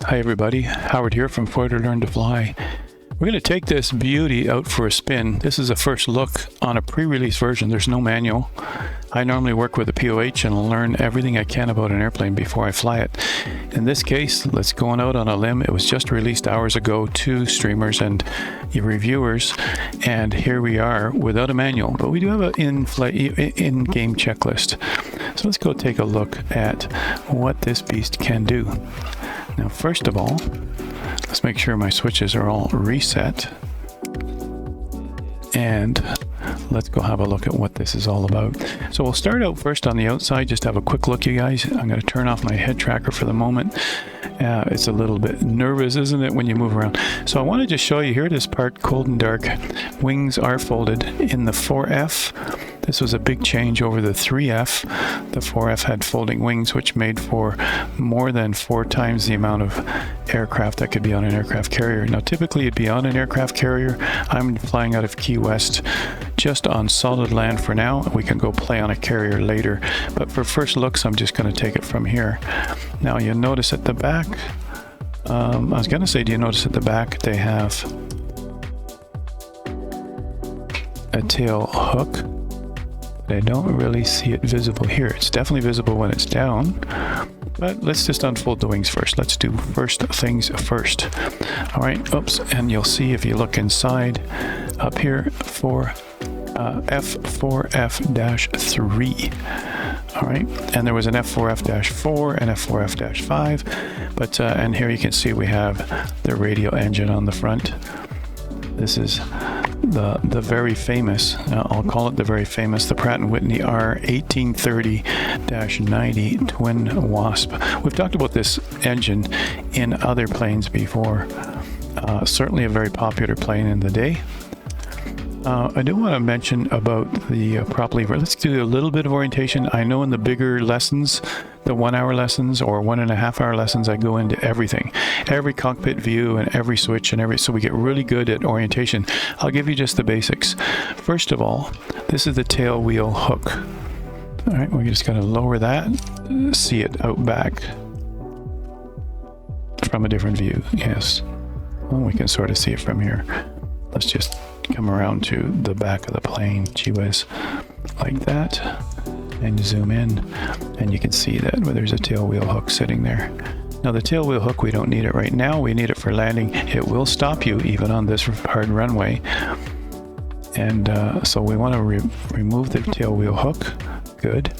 Hi everybody, Howard here from ForderLearnToFly. We're going to take this beauty out for a spin. This is a first look on a pre-release version. There's no manual. I normally work with a POH and learn everything I can about an airplane before I fly it. In this case, let's go out on a limb. It was just released hours ago to streamers and reviewers, and here we are without a manual, but we do have an in-game checklist. So let's go take a look at what this beast can do. Now, first of all, let's make sure my switches are all reset. And let's go have a look at what this is all about. So we'll start out first on the outside, just have a quick look, you guys. I'm going to turn off my head tracker for the moment. It's a little bit nervous, isn't it, when you move around? So I want to just show you here, this part, cold and dark. Wings are folded in the 4F. This was a big change over the 3F. The 4F had folding wings, which made for more than 4 times the amount of aircraft that could be on an aircraft carrier. Now, typically it'd be on an aircraft carrier. I'm flying out of Key West just on solid land for now. We can go play on a carrier later, but for first looks, I'm just going to take it from here. Now, you'll notice at the back, I was going to say, do you notice at the back they have a tail hook? I don't really see it visible here. It's definitely visible when it's down, but let's just unfold the wings first. Let's do first things first. All right, oops, and you'll see if you look inside up here for F4F-3. All right, and there was an F4F-4 and F4F-5, but and here you can see we have the radial engine on the front. This is the very famous, I'll call it the very famous, the Pratt & Whitney R1830-90 Twin Wasp. We've talked about this engine in other planes before. Certainly a very popular plane in the day. I do want to mention about the prop lever. Let's do a little bit of orientation. I know in the bigger lessons, the 1-hour lessons or 1.5-hour lessons, I go into everything, every cockpit view and every switch and so we get really good at orientation. I'll give you just the basics. First of all, this is the tail wheel hook. All right, we're just going to lower that, see it out back from a different view. Yes, well, we can sort of see it from here. Let's just come around to the back of the plane, gee whiz, like that, and zoom in, and you can see that there's a tail wheel hook sitting there. Now the tail wheel hook, we don't need it right now. We need it for landing. It will stop you even on this hard runway, and so we want to remove the tail wheel hook. Good.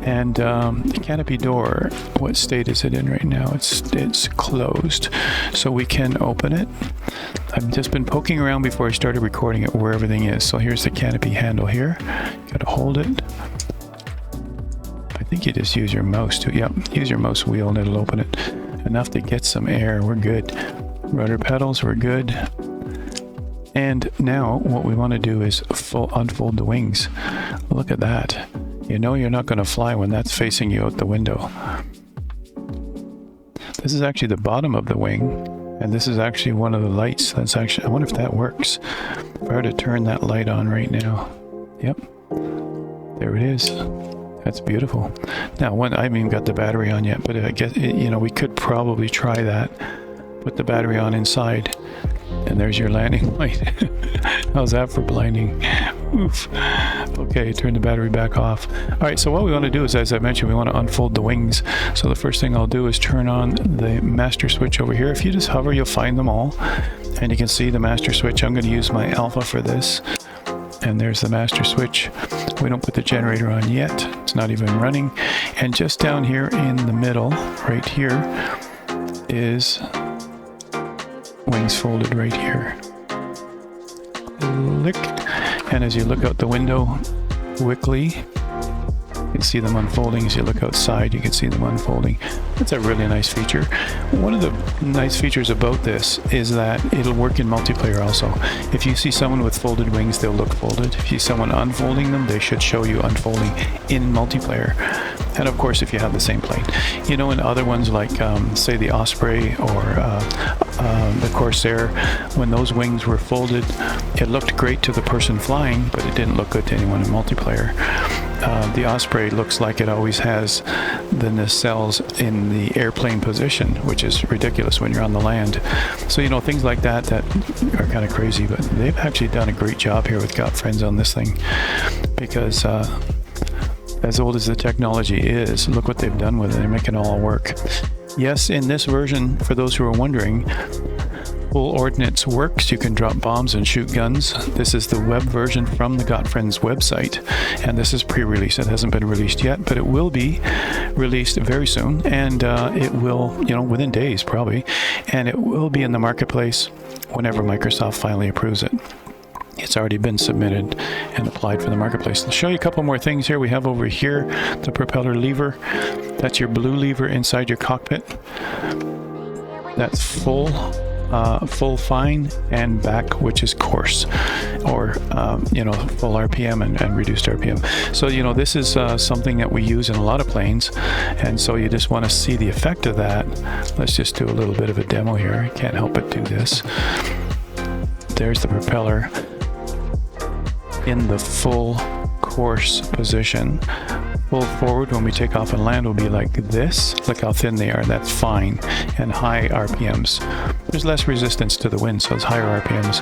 And the canopy door, what state is it in right now? It's closed, so we can open it. I've just been poking around before I started recording it where everything is. So here's the canopy handle here. Got to hold it. I think you just use your mouse to, use your mouse wheel and it'll open it. Enough to get some air, we're good. Rudder pedals, we're good. And now what we want to do is unfold the wings. Look at that. You know you're not going to fly when that's facing you out the window. This is actually the bottom of the wing, and this is actually one of the lights. That's actually, I wonder if that works. If I were to turn that light on right now. Yep, there it is. That's beautiful. Now, I haven't even got the battery on yet, but I guess, we could probably try that. Put the battery on inside, and there's your landing light. How's that for blinding? Oof. Okay, turn the battery back off. All right, so what we want to do is, as I mentioned, we want to unfold the wings. So the first thing I'll do is turn on the master switch over here. If you just hover, you'll find them all. And you can see the master switch. I'm going to use my alpha for this. And there's the master switch. We don't put the generator on yet. It's not even running. And just down here in the middle, right here, is wings folded right here. Click. And as you look out the window quickly, you can see them unfolding. As you look outside, you can see them unfolding. That's a really nice feature. One of the nice features about this is that it'll work in multiplayer also. If you see someone with folded wings, they'll look folded. If you see someone unfolding them, they should show you unfolding in multiplayer. And of course, if you have the same plane. In other ones like, say, the Osprey or the Corsair, when those wings were folded, it looked great to the person flying, but it didn't look good to anyone in multiplayer. the Osprey looks like it always has the nacelles in the airplane position, which is ridiculous when you're on the land. So, you know, things like that are kind of crazy, but they've actually done a great job here with Got Friends on this thing, because as old as the technology is, look what they've done with it. They're making it all work. Yes, in this version, for those who are wondering, full ordnance works. You can drop bombs and shoot guns. This is the web version from the Got Friends website, and this is pre-release. It hasn't been released yet, but it will be released very soon, and it will, you know, within days probably, and it will be in the marketplace whenever Microsoft finally approves it. It's already been submitted and applied for the marketplace. I'll show you a couple more things here. We have over here the propeller lever. That's your blue lever inside your cockpit. That's full fine, and back, which is coarse, or you know, full RPM and reduced RPM. So, you know, this is something that we use in a lot of planes, and so you just want to see the effect of that. Let's just do a little bit of a demo here. I can't help but do this. There's the propeller in the full coarse position. Full forward when we take off and land will be like this. Look how thin they are. That's fine, and high RPMs. There's less resistance to the wind, so it's higher RPMs.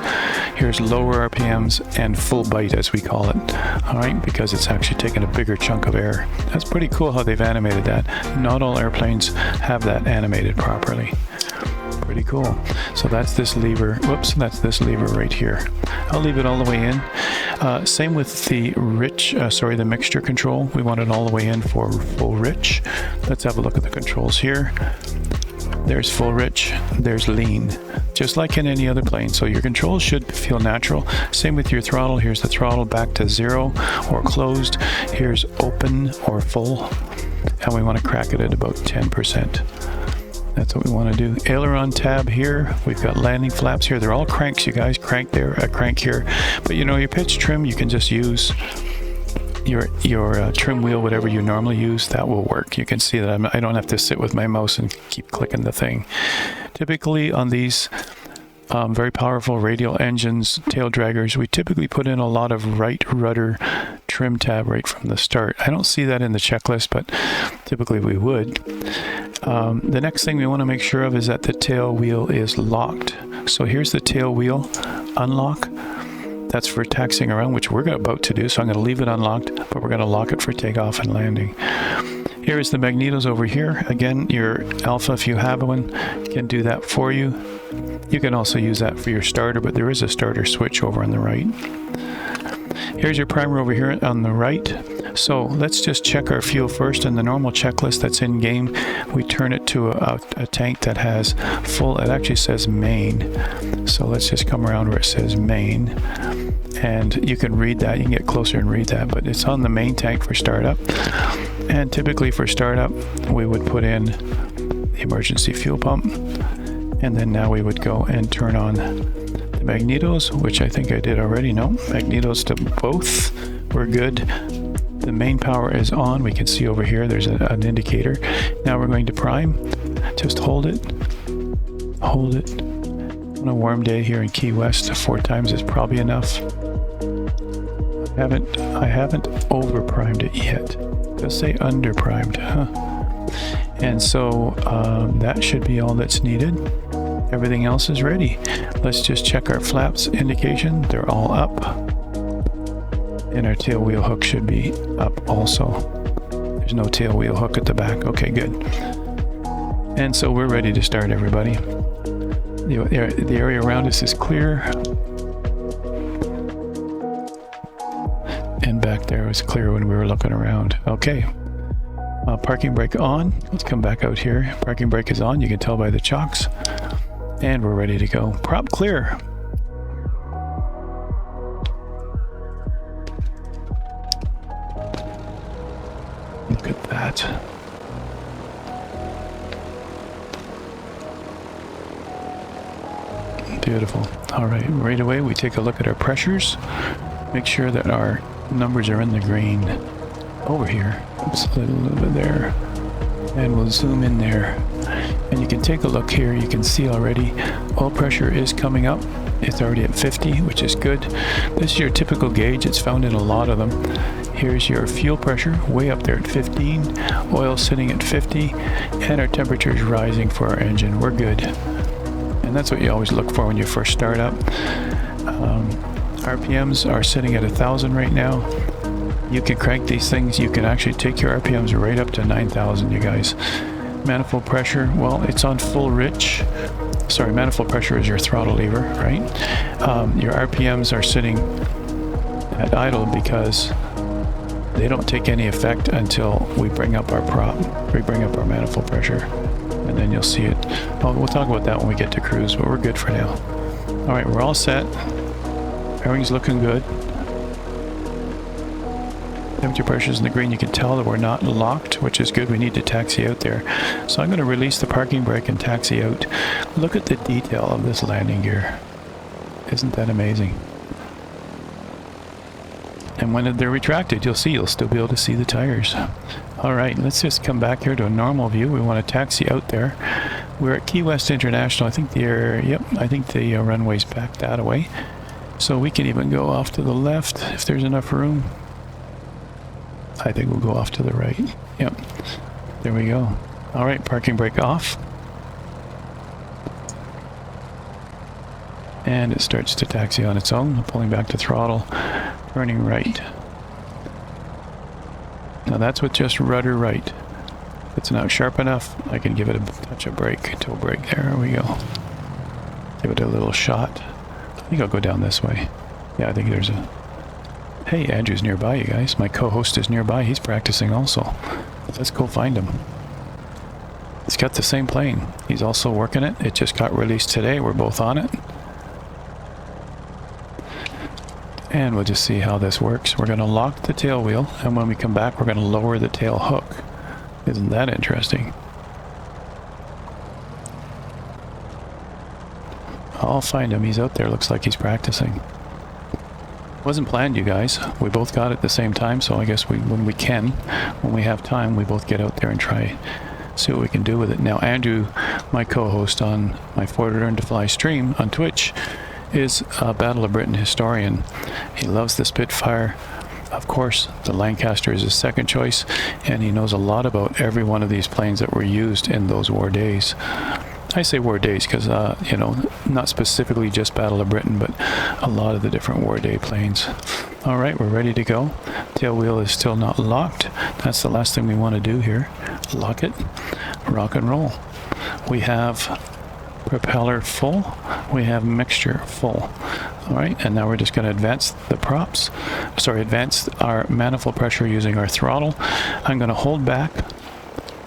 Here's lower RPMs and full bite, as we call it. All right, because it's actually taking a bigger chunk of air. That's pretty cool how they've animated that. Not all airplanes have that animated properly. Pretty cool. So that's this lever. Whoops, that's this lever right here. I'll leave it all the way in. Same with the the mixture control. We want it all the way in for full rich. Let's have a look at the controls here. There's full rich, there's lean, just like in any other plane. So your controls should feel natural. Same with your throttle. Here's the throttle back to 0 or closed. Here's open or full, and we want to crack it at about 10%. That's what we want to do. Aileron tab here. We've got landing flaps here. They're all cranks, you guys. Crank there, a crank here. But you know, your pitch trim, you can just use your trim wheel, whatever you normally use. That will work. You can see that I don't have to sit with my mouse and keep clicking the thing. Typically on these very powerful radial engines, tail draggers, we typically put in a lot of right rudder trim tab right from the start. I don't see that in the checklist, but typically we would. The next thing we want to make sure of is that the tail wheel is locked. So here's the tail wheel unlock. That's for taxiing around, which we're about to do. So I'm going to leave it unlocked, but we're going to lock it for takeoff and landing. Here is the magnetos over here. Again, your Alpha, if you have one, can do that for you. You can also use that for your starter, but there is a starter switch over on the right. Here's your primer over here on the right. So let's just check our fuel first. In the normal checklist that's in game, we turn it to a tank that has full, it actually says main. So let's just come around where it says main. And you can read that, you can get closer and read that, but it's on the main tank for startup. And typically for startup, we would put in the emergency fuel pump. And then now we would go and turn on the magnetos, which I think I did already. No, magnetos to both. We're good. The main power is on. We can see over here there's an indicator. Now we're going to prime. Just hold it. Hold it. On a warm day here in Key West, 4 times is probably enough. I haven't over primed it yet. Just say under primed, huh? And so that should be all that's needed. Everything else is ready. Let's just check our flaps indication. They're all up. And our tail wheel hook should be up also. There's no tail wheel hook at the back. Okay, good. And so we're ready to start, everybody. The area around us is clear. And back there was clear when we were looking around. Okay. Parking brake on. Let's come back out here. Parking brake is on. You can tell by the chocks. And we're ready to go. Prop clear. Look at that. Beautiful. All right, right away we take a look at our pressures. Make sure that our numbers are in the green. Over here. Oops, a little bit there. And we'll zoom in there. And you can take a look here. You can see already oil pressure is coming up. It's already at 50, which is good. This is your typical gauge. It's found in a lot of them. Here's your fuel pressure, way up there at 15, oil sitting at 50, and our temperature is rising for our engine. We're good. And that's what you always look for when you first start up. RPMs are sitting at 1,000 right now. You can crank these things. You can actually take your RPMs right up to 9,000, you guys. Manifold pressure, well, it's on full rich. Sorry, manifold pressure is your throttle lever, right? Your RPMs are sitting at idle because they don't take any effect until we bring up our prop. We bring up our manifold pressure, and then you'll see it. Oh, we'll talk about that when we get to cruise, but we're good for now. All right, we're all set. Everything's looking good. Temperature pressure's in the green. You can tell that we're not locked, which is good. We need to taxi out there. So I'm going to release the parking brake and taxi out. Look at the detail of this landing gear. Isn't that amazing? And when they're retracted, you'll still be able to see the tires. All right, let's just come back here to a normal view. We want to taxi out there. We're at Key West International. I think the runway's back that way. So we can even go off to the left if there's enough room. I think we'll go off to the right. Yep. There we go. All right, parking brake off. And it starts to taxi on its own, pulling back to throttle, turning right. Now that's with just rudder right. If it's not sharp enough, I can give it a touch of brake, toe brake. There we go. Give it a little shot. I think I'll go down this way. Yeah, I think there's a... Hey, Andrew's nearby, you guys. My co-host is nearby. He's practicing also. Let's go find him. He's got the same plane. He's also working it. It just got released today. We're both on it. And we'll just see how this works. We're going to lock the tail wheel, and when we come back, we're going to lower the tail hook. Isn't that interesting? I'll find him. He's out there. Looks like he's practicing. Wasn't planned, you guys. We both got it at the same time, so I guess when we have time, we both get out there and try see what we can do with it. Now, Andrew, my co-host on my ForderLearnToFly stream on Twitch, is a Battle of Britain historian. He loves the Spitfire. Of course, the Lancaster is his second choice, and he knows a lot about every one of these planes that were used in those war days. I say war days because, you know, not specifically just Battle of Britain, but a lot of the different war day planes. All right, we're ready to go. Tail wheel is still not locked. That's the last thing we want to do here. Lock it, rock and roll. We have propeller full. We have mixture full. All right, and now we're just going to advance the props. Sorry, advance our manifold pressure using our throttle. I'm going to hold back.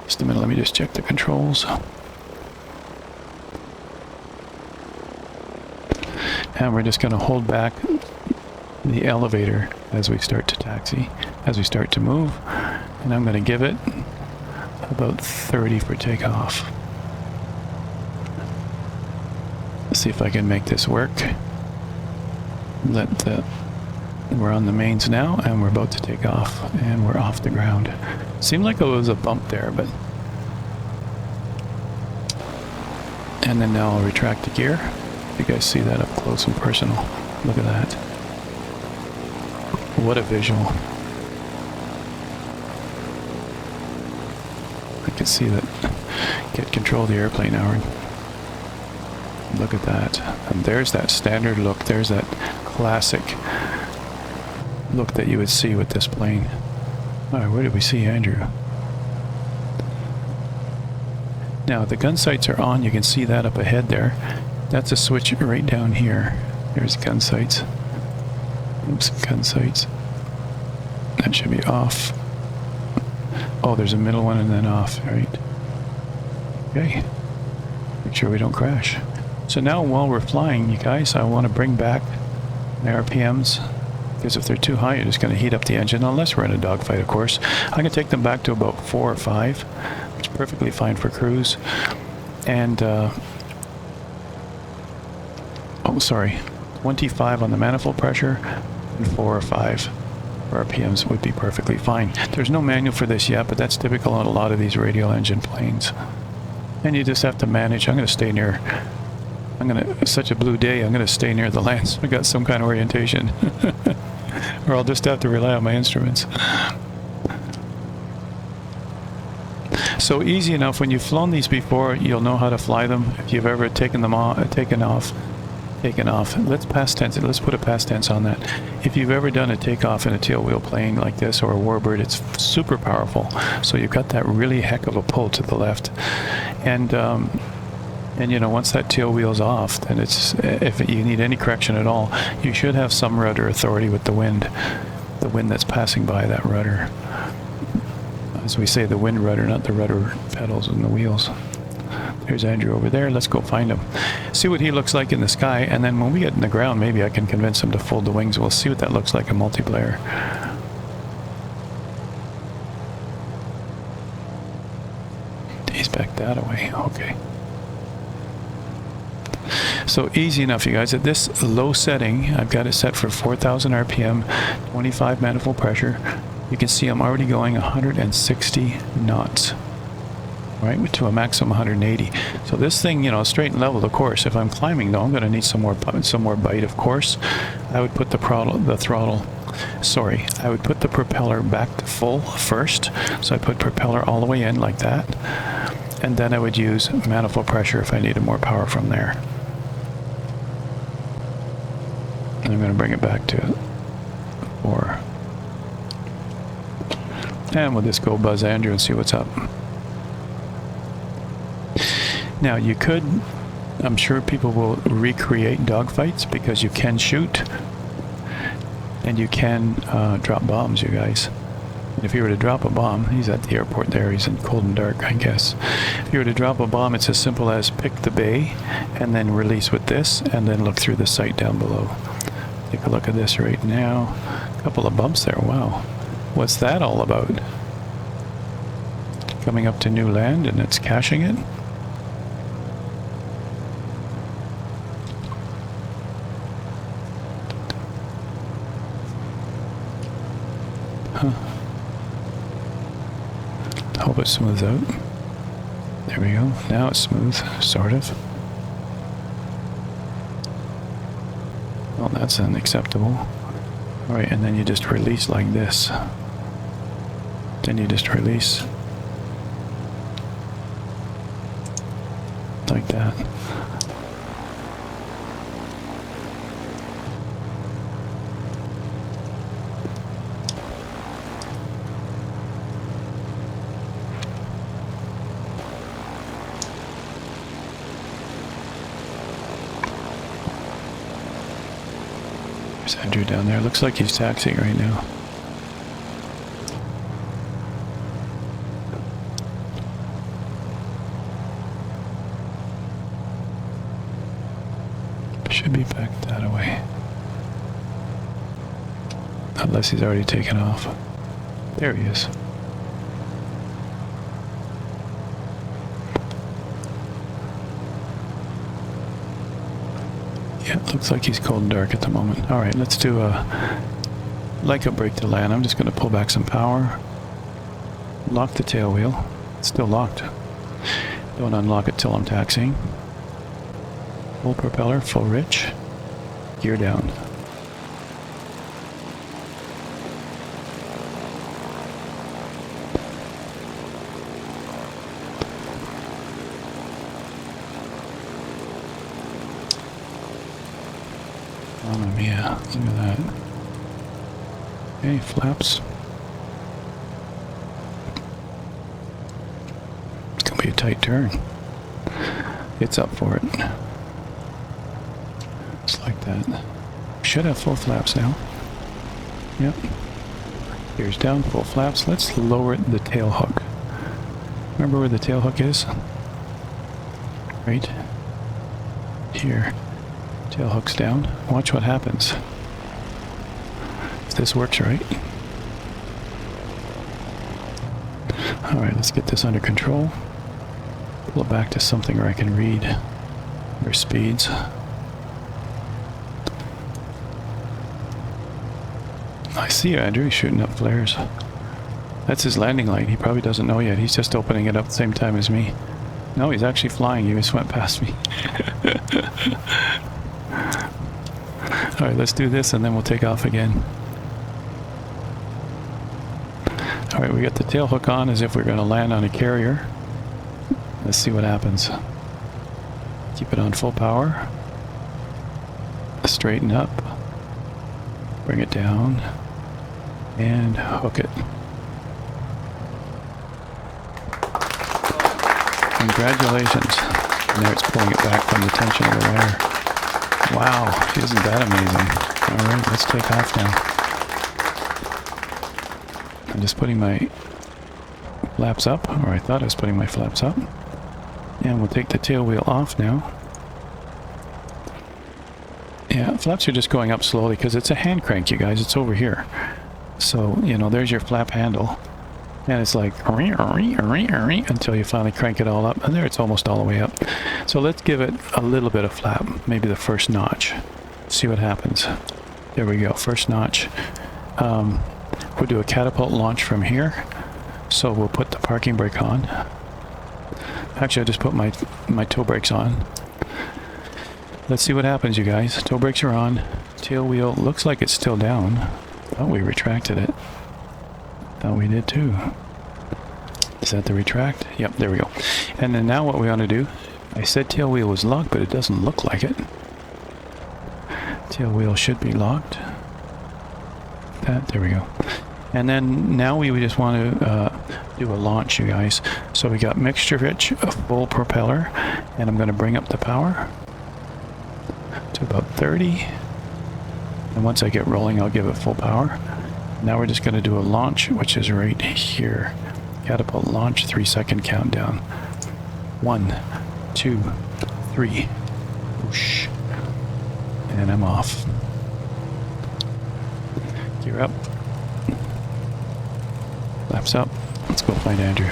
Just a minute, let me just check the controls. And we're just going to hold back the elevator as we start to taxi, as we start to move. And I'm going to give it about 30 for takeoff. Let's see if I can make this work. We're on the mains now, and we're about to take off, and we're off the ground. Seemed like it was a bump there, but... And then now I'll retract the gear. You guys see that up close and personal. Look at that. What a visual. I can see that. Get control of the airplane, Aaron. Look at that. And there's that standard look. There's that classic look that you would see with this plane. Alright, where did we see Andrew? Now, the gun sights are on. You can see that up ahead there. That's a switch right down here. There's gun sights. Oops, gun sights. That should be off. Oh, there's a middle one and then off, right? Okay. Make sure we don't crash. So now while we're flying, you guys, I want to bring back the RPMs. Because if they're too high, you're just going to heat up the engine, unless we're in a dogfight, of course. I'm going to take them back to about 4 or 5, which is perfectly fine for cruise. And, oh, sorry, 25 on the manifold pressure, and 4 or 5 RPMs would be perfectly fine. There's no manual for this yet, but that's typical on a lot of these radial engine planes. And you just have to manage. I'm going to stay near, it's such a blue day, I'm going to stay near the land, so I got some kind of orientation. or I'll just have to rely on my instruments. So easy enough. When you've flown these before, you'll know how to fly them. If you've ever taken them off, taken off. Let's past tense it. Let's put a past tense on that. If you've ever done a takeoff in a tail wheel plane like this or a warbird, it's super powerful. So you've got that really heck of a pull to the left, and you know, once that tail wheel's off, then it's, if you need any correction at all, you should have some rudder authority with the wind that's passing by that rudder. As we say, the wind rudder, not the rudder pedals and the wheels. There's Andrew over there. Let's go find him. See what he looks like in the sky, and then when we get in the ground, maybe I can convince him to fold the wings. We'll see what that looks like in multiplayer. He's back that away. Okay. So easy enough, you guys. At this low setting, I've got it set for 4,000 RPM, 25 manifold pressure. You can see I'm already going 160 knots. Right, to a maximum 180. So this thing, you know, straight and level, of course. If I'm climbing, though, I'm going to need some more bite, of course. I would put I would put the propeller back to full first. So I put propeller all the way in like that, and then I would use manifold pressure if I needed more power from there. And I'm going to bring it back to 4. And we'll just go buzz Andrew and see what's up. Now you could, I'm sure people will recreate dogfights because you can shoot and you can drop bombs, you guys. And if you were to drop a bomb, he's at the airport there, he's in cold and dark, I guess. If you were to drop a bomb, it's as simple as pick the bay and then release with this and then look through the sight down below. Take a look at this right now. A couple of bumps there, wow. What's that all about? Coming up to new land and it's caching it? Hope it smooths out. There we go. Now it's smooth, sort of. Well, that's unacceptable. Alright, and then you just release like this. Then you just release. Like that. There's Andrew down there. Looks like he's taxiing right now. Should be back that way. Unless he's already taken off. There he is. Yeah, looks like he's cold and dark at the moment. Alright, let's do like a brake to land. I'm just going to pull back some power. Lock the tail wheel. It's still locked. Don't unlock it till I'm taxiing. Full propeller, full rich. Gear down. Mamma mia, look at that. Okay, flaps. It's gonna be a tight turn. It's up for it. Just like that. Should have full flaps now. Yep. Gears down, full flaps. Let's lower the tail hook. Remember where the tail hook is? Right here. Tail hook's down. Watch what happens. If this works right. Alright, let's get this under control. Pull it back to something where I can read our speeds. I see you, Andrew. He's shooting up flares. That's his landing light. He probably doesn't know yet. He's just opening it up at the same time as me. No, he's actually flying. He just went past me. Alright, let's do this and then we'll take off again. All right, we got the tail hook on as if we're going to land on a carrier. Let's see what happens. Keep it on full power. Straighten up. Bring it down. And hook it. Congratulations. And there it's pulling it back from the tension of the wire. Wow, isn't that amazing? Alright, let's take off now. I'm just putting my flaps up, or I thought I was putting my flaps up. And we'll take the tail wheel off now. Yeah, flaps are just going up slowly because it's a hand crank, you guys. It's over here. So, you know, there's your flap handle. And it's like until you finally crank it all up. And there it's almost all the way up. So let's give it a little bit of flap. Maybe the first notch. See what happens. There we go. First notch. We'll do a catapult launch from here. So we'll put the parking brake on. Actually, I just put my toe brakes on. Let's see what happens, you guys. Toe brakes are on. Tail wheel looks like it's still down. Oh, we retracted it. Thought we did too. Is that the retract? Yep, there we go. And then now what we want to do, I said tail wheel was locked, but it doesn't look like it. Tail wheel should be locked. There we go. And then now we just want to do a launch, you guys. So we got mixture rich, a full propeller, and I'm going to bring up the power to about 30. And once I get rolling, I'll give it full power. Now we're just going to do a launch, which is right here. Catapult launch, 3-second countdown. 1, 2, 3. Whoosh. And I'm off. Gear up. Flaps up. Let's go find Andrew.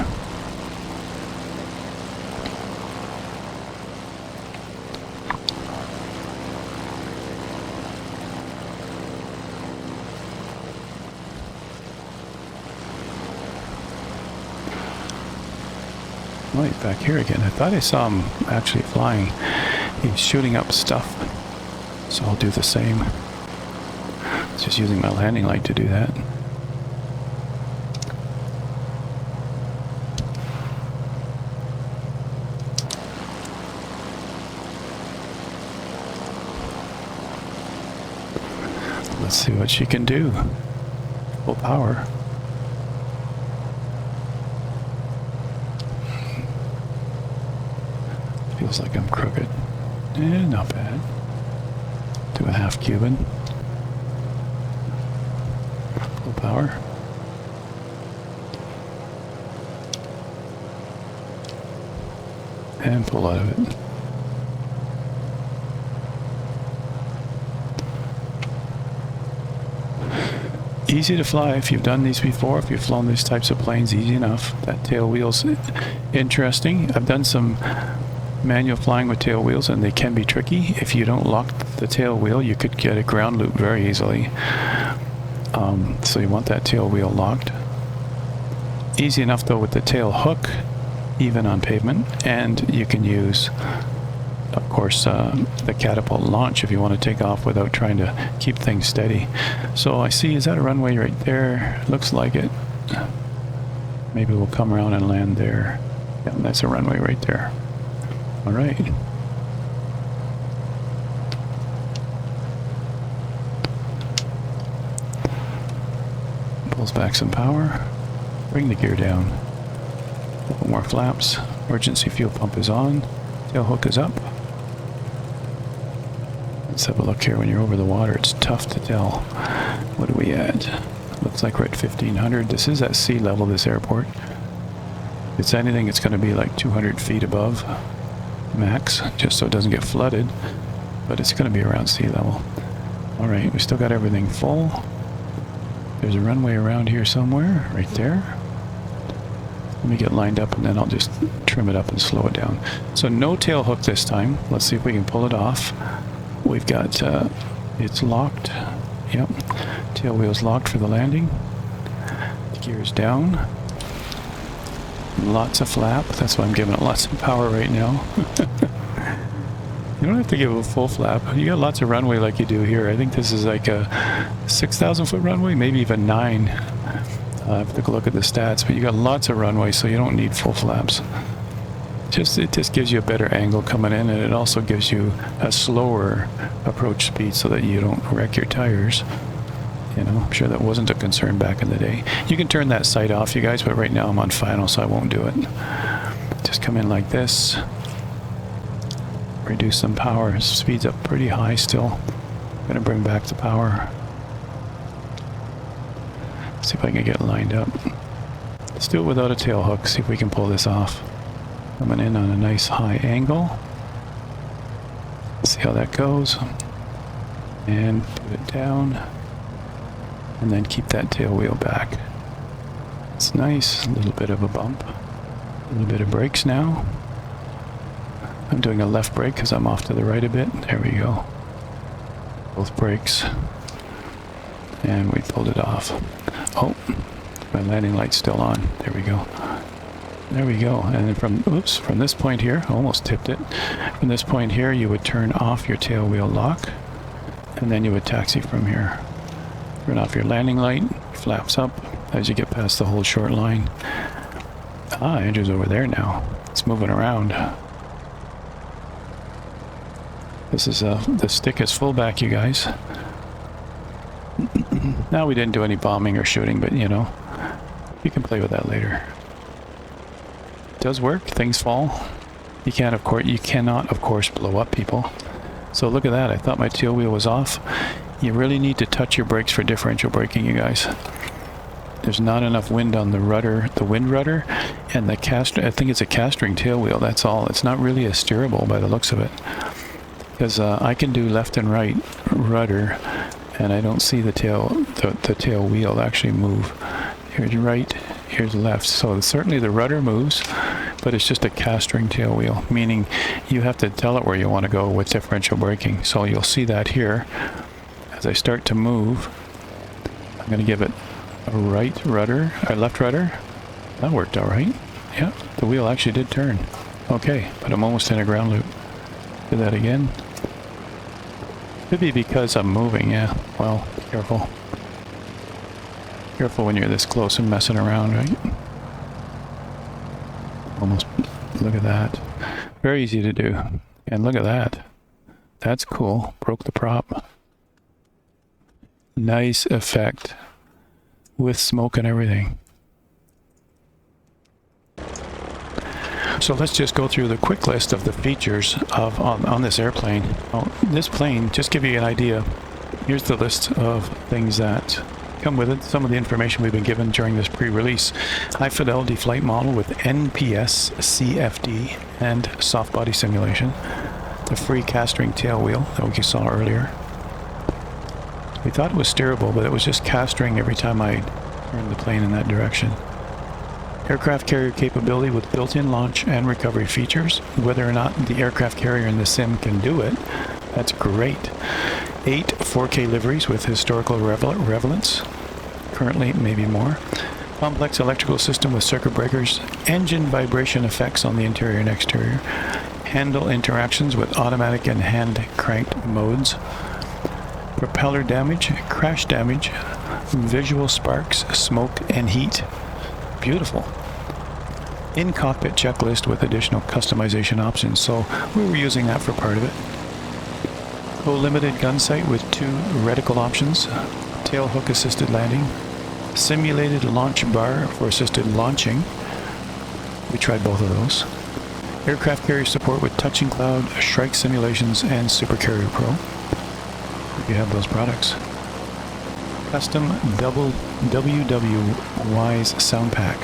Oh, he's back here again. I thought I saw him actually flying. He's shooting up stuff. So I'll do the same. Just using my landing light to do that. Let's see what she can do. Full power. Feels like I'm crooked. Not bad. Do a half Cuban. Full power. And pull out of it. Easy to fly if you've done these before, if you've flown these types of planes, easy enough. That tail wheel's interesting. I've done some manual flying with tail wheels and they can be tricky. If you don't lock the tail wheel, you could get a ground loop very easily. So you want that tail wheel locked. Easy enough though with the tail hook, even on pavement, and you can use, of course, the catapult launch if you want to take off without trying to keep things steady. So I see, is that a runway right there? Looks like it. Maybe we'll come around and land there. Yeah, that's a runway right there. All right. Pulls back some power. Bring the gear down. A couple more flaps. Emergency fuel pump is on. Tail hook is up. Let's have a look here. When you're over the water, it's tough to tell. What are we at? Looks like we're at 1500. This is at sea level, this airport. If it's anything, it's going to be like 200 feet above max, just so it doesn't get flooded. But it's going to be around sea level. All right, we still got everything full. There's a runway around here somewhere, right there. Let me get lined up and then I'll just trim it up and slow it down. So no tail hook this time. Let's see if we can pull it off. We've got, it's locked. Yep. Tail wheel's locked for the landing. The gear's down. Lots of flap. That's why I'm giving it lots of power right now. You don't have to give it a full flap. You got lots of runway like you do here. I think this is like a 6,000 foot runway, maybe even 9. I have to look at the stats, but you got lots of runway, so you don't need full flaps. It just gives you a better angle coming in, and it also gives you a slower approach speed so that you don't wreck your tires. You know, I'm sure that wasn't a concern back in the day. You can turn that sight off, you guys, but right now I'm on final, so I won't do it. Just come in like this. Reduce some power. Speed's up pretty high still. I'm gonna bring back the power. See if I can get lined up. Let's do it without a tail hook. See if we can pull this off. Coming in on a nice high angle. See how that goes. And put it down. And then keep that tail wheel back. It's nice. A little bit of a bump. A little bit of brakes now. I'm doing a left brake because I'm off to the right a bit. There we go. Both brakes. And we pulled it off. Oh, my landing light's still on. There we go. There we go. And then from this point here, almost tipped it. From this point here, you would turn off your tail wheel lock, and then you would taxi from here. Turn off your landing light, flaps up as you get past the whole short line. Ah, Andrew's over there now. It's moving around. This is the stick is full back, you guys. Now we didn't do any bombing or shooting, but you know, you can play with that later. It does work. Things fall. You cannot, of course, blow up people. So look at that. I thought my tail wheel was off. You really need to touch your brakes for differential braking, you guys. There's not enough wind on the rudder, the wind rudder, and the I think it's a castering tail wheel. That's all. It's not really a steerable by the looks of it. Because I can do left and right rudder, and I don't see the tail wheel actually move. Here's right, here's left. So certainly the rudder moves, but it's just a castering tail wheel, meaning you have to tell it where you want to go with differential braking. So you'll see that here. As I start to move, I'm going to give it a right rudder, a left rudder. That worked all right. Yeah, the wheel actually did turn. Okay, but I'm almost in a ground loop. Do that again. Could be because I'm moving, yeah. Well, be careful. Careful when you're this close and messing around, right? Almost, look at that. Very easy to do. And look at that. That's cool. Broke the prop. Nice effect. With smoke and everything. So let's just go through the quick list of the features on this airplane. This plane, just give you an idea, here's the list of things that come with it. Some of the information we've been given during this pre-release. High fidelity flight model with NPS CFD and soft body simulation. The free castering tail wheel that we saw earlier. We thought it was steerable, but it was just castering every time I turned the plane in that direction. Aircraft carrier capability with built-in launch and recovery features. Whether or not the aircraft carrier in the sim can do it, that's great. 8 4K liveries with historical relevance. Currently, maybe more. Complex electrical system with circuit breakers. Engine vibration effects on the interior and exterior. Handle interactions with automatic and hand cranked modes. Propeller damage, crash damage, visual sparks, smoke and heat. Beautiful. In-cockpit checklist with additional customization options, so we were using that for part of it. Co-limited gun sight with 2 reticle options, tail hook assisted landing, simulated launch bar for assisted launching. We tried both of those. Aircraft carrier support with touching cloud, Shrike simulations, and Super Carrier Pro. You have those products. Custom double WW sound pack.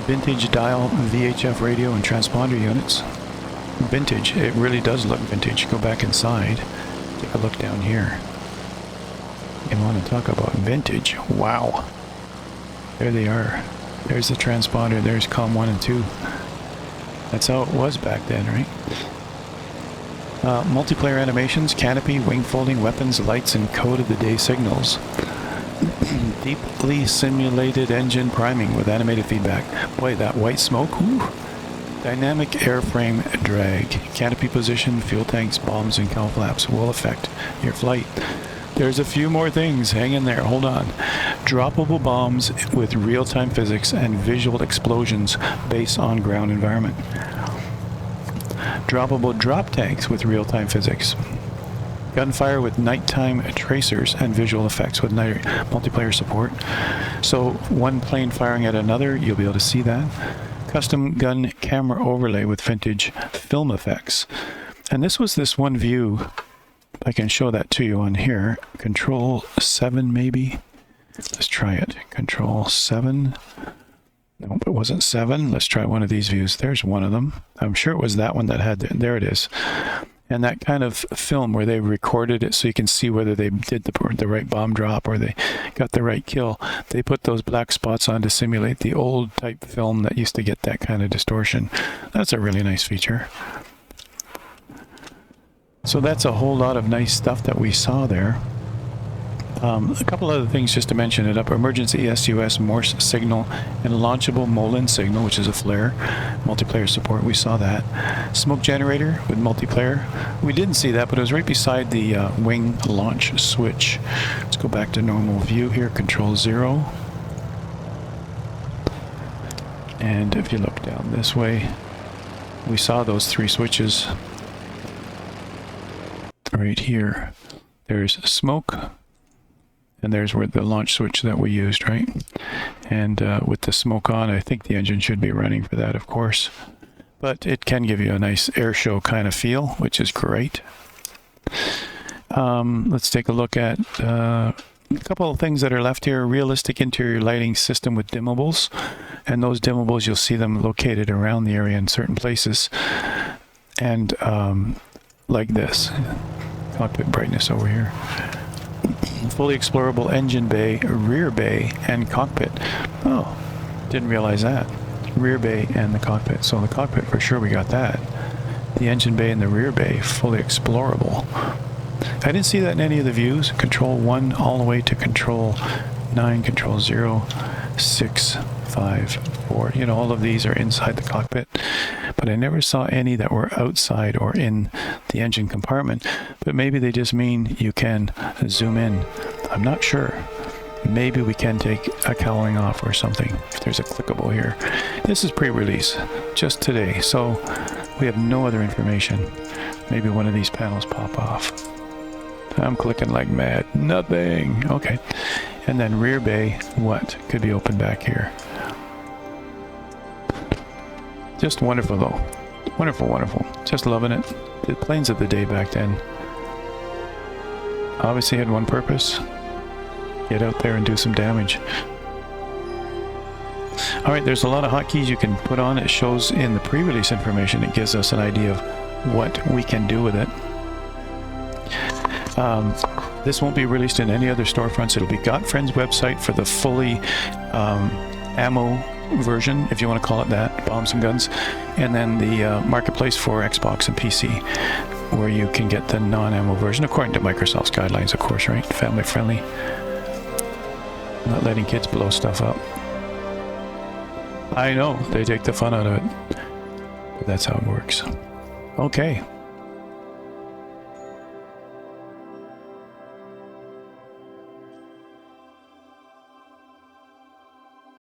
Vintage dial VHF radio and transponder units. Vintage, it really does look vintage. Go back inside, take a look down here. You want to talk about vintage? Wow. There they are. There's the transponder, there's COM 1 and 2. That's how it was back then, right? Multiplayer animations, canopy, wing folding, weapons, lights, and code of the day signals. Deeply simulated engine priming with animated feedback. Boy, that white smoke, whew. Dynamic airframe drag. Canopy position, fuel tanks, bombs, and cowl flaps will affect your flight. There's a few more things. Hang in there. Hold on. Droppable bombs with real-time physics and visual explosions based on ground environment. Droppable drop tanks with real-time physics. Gunfire with nighttime tracers and visual effects with night multiplayer support. So one plane firing at another, you'll be able to see that. Custom gun camera overlay with vintage film effects. And this was this one view. I can show that to you on here. Control 7 maybe. Let's try it. Control 7. Nope, it wasn't 7. Let's try one of these views. There's one of them. I'm sure it was that one that had there it is. And that kind of film where they recorded it so you can see whether they did the right bomb drop or they got the right kill. They put those black spots on to simulate the old type film that used to get that kind of distortion. That's a really nice feature. So that's a whole lot of nice stuff that we saw there. A couple other things just to mention it up. Emergency SUS Morse signal and launchable Molin signal, which is a flare. Multiplayer support, we saw that. Smoke generator with multiplayer. We didn't see that, but it was right beside the wing launch switch. Let's go back to normal view here, Control 0. And if you look down this way, we saw those 3 switches. Right here, there's smoke, and there's where the launch switch that we used, right? And with the smoke on, I think the engine should be running for that, of course. But it can give you a nice air show kind of feel, which is great. Let's take a look at a couple of things that are left here. Realistic interior lighting system with dimmables. And those dimmables, you'll see them located around the area in certain places. And like this. Cockpit brightness over here. Fully explorable engine bay, rear bay, and cockpit. Oh, didn't realize that. Rear bay and the cockpit. So the cockpit, for sure we got that. The engine bay and the rear bay, fully explorable. I didn't see that in any of the views. Control 1 all the way to Control 9, Control 0, 6, 5, 4. You know, all of these are inside the cockpit. But I never saw any that were outside or in the engine compartment. But maybe they just mean you can zoom in. I'm not sure. Maybe we can take a cowling off or something. If there's a clickable here. This is pre-release, just today. So we have no other information. Maybe one of these panels pop off. I'm clicking like mad. Nothing. Okay. And then rear bay, what could be open back here? Just wonderful though. Wonderful, wonderful. Just loving it. The planes of the day back then obviously had one purpose. Get out there and do some damage. Alright, there's a lot of hotkeys you can put on. It shows in the pre-release information. It gives us an idea of what we can do with it. This won't be released in any other storefronts. It'll be Got Friends website for the fully ammo version, if you want to call it that, bombs and guns, and then the marketplace for Xbox and PC, where you can get the non-ammo version, according to Microsoft's guidelines, of course, right? Family friendly. Not letting kids blow stuff up. I know, they take the fun out of it. But that's how it works. Okay.